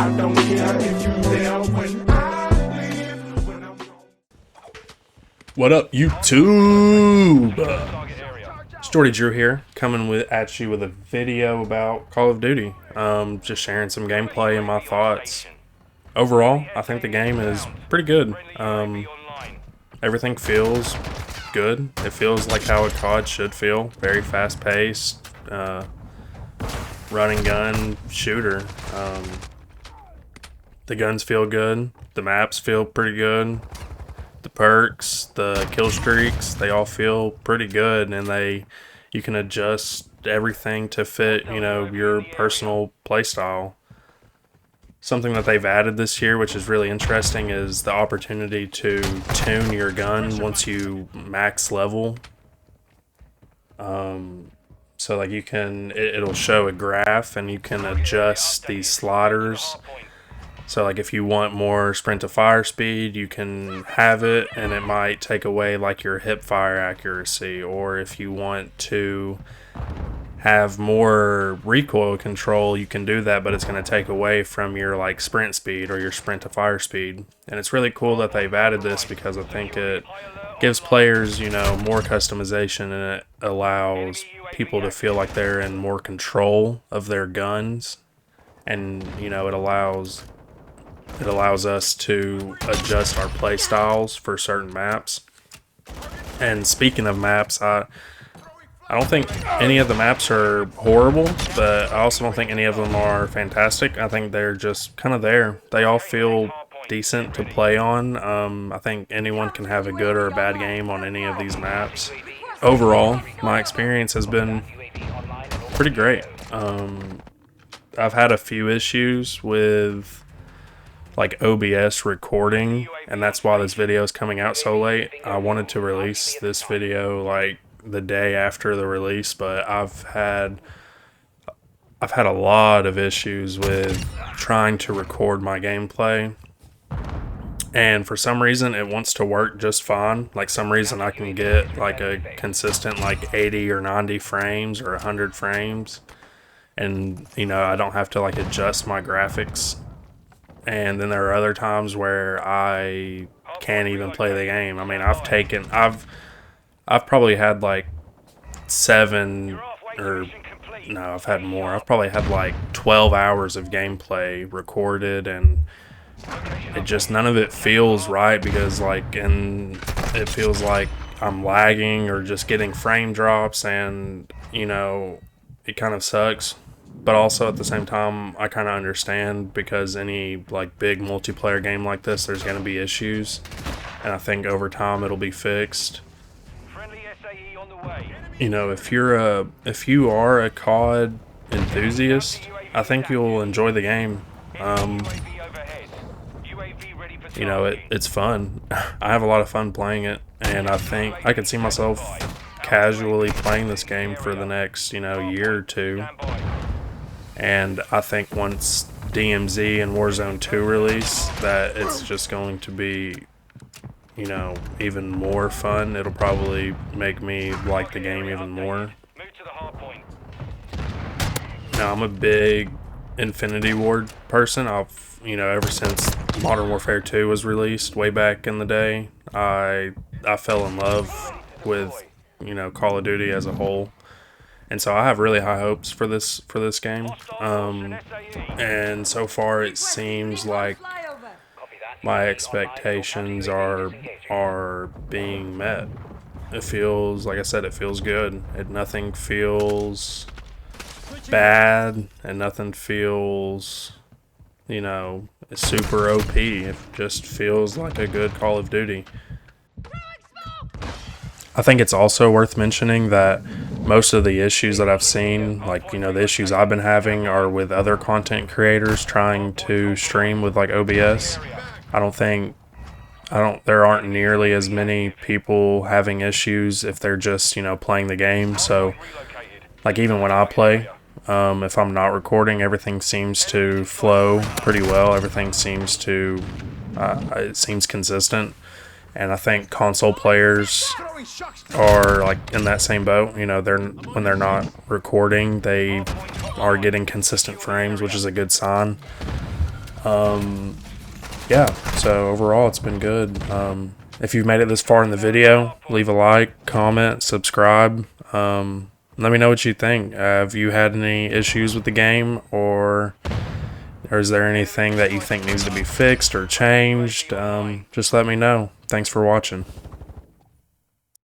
I don't care if you there when I leave. When I'm gone. What up, YouTube? Jordy Drew here, coming at you with a video about Call of Duty. Just sharing some gameplay and my thoughts. Overall, I think the game is pretty good. Everything feels good. It feels like how a COD should feel. Very fast-paced, run and gun shooter. The guns feel good. The maps feel pretty good. The perks, the kill streaks, they all feel pretty good, and you can adjust everything to fit, your personal playstyle. Something that they've added this year, which is really interesting, is the opportunity to tune your gun once you max level. So like it'll show a graph, and you can adjust these sliders. So like if you want more sprint to fire speed, you can have it, and it might take away like your hip fire accuracy. Or if you want to have more recoil control, you can do that, but it's going to take away from your like sprint speed or your sprint to fire speed. And it's really cool that they've added this, because I think it gives players, more customization, and it allows people to feel like they're in more control of their guns. And it allows us to adjust our play styles for certain maps. And speaking of maps, I don't think any of the maps are horrible, but I also don't think any of them are fantastic. I think they're just kind of there. They all feel decent to play on. I think anyone can have a good or a bad game on any of these maps. Overall, my experience has been pretty great. I've had a few issues with like OBS recording, and that's why this video is coming out so late. I wanted to release this video like the day after the release, but I've had a lot of issues with trying to record my gameplay, and for some reason it wants to work just fine. Like some reason I can get like a consistent like 80 or 90 frames or 100 frames, and I don't have to like adjust my graphics. And then there are other times where I can't even play the game. I mean, I've probably had like I've had more. I've probably had like 12 hours of gameplay recorded, and none of it feels right, because it feels like I'm lagging or just getting frame drops, and it kind of sucks. But also at the same time, I kind of understand, because any like big multiplayer game like this, there's going to be issues, and I think over time it'll be fixed. If you are a COD enthusiast, I think you'll enjoy the game. It's fun. I have a lot of fun playing it, and I think I could see myself casually playing this game for the next year or two. And I think once DMZ and Warzone 2 release, that it's just going to be, even more fun. It'll probably make me like the game even more. Now, I'm a big Infinity Ward person. Ever since Modern Warfare 2 was released way back in the day, I fell in love with, Call of Duty as a whole. And so I have really high hopes for this game, and so far it seems like my expectations are being met. It feels, like I said, it feels good. Nothing feels bad, and nothing feels, super OP. It just feels like a good Call of Duty. I think it's also worth mentioning that most of the issues that I've seen, like, the issues I've been having, are with other content creators trying to stream with like OBS. There aren't nearly as many people having issues if they're just, playing the game. So like even when I play, if I'm not recording, everything seems to flow pretty well. Everything seems to, it seems consistent. And I think console players are like in that same boat. When they're not recording, they are getting consistent frames, which is a good sign. Yeah, so overall it's been good. If you've made it this far in the video, leave a like, comment, subscribe. Let me know what you think. Have you had any issues with the game, or is there anything that you think needs to be fixed or changed? Just let me know. Thanks for watching.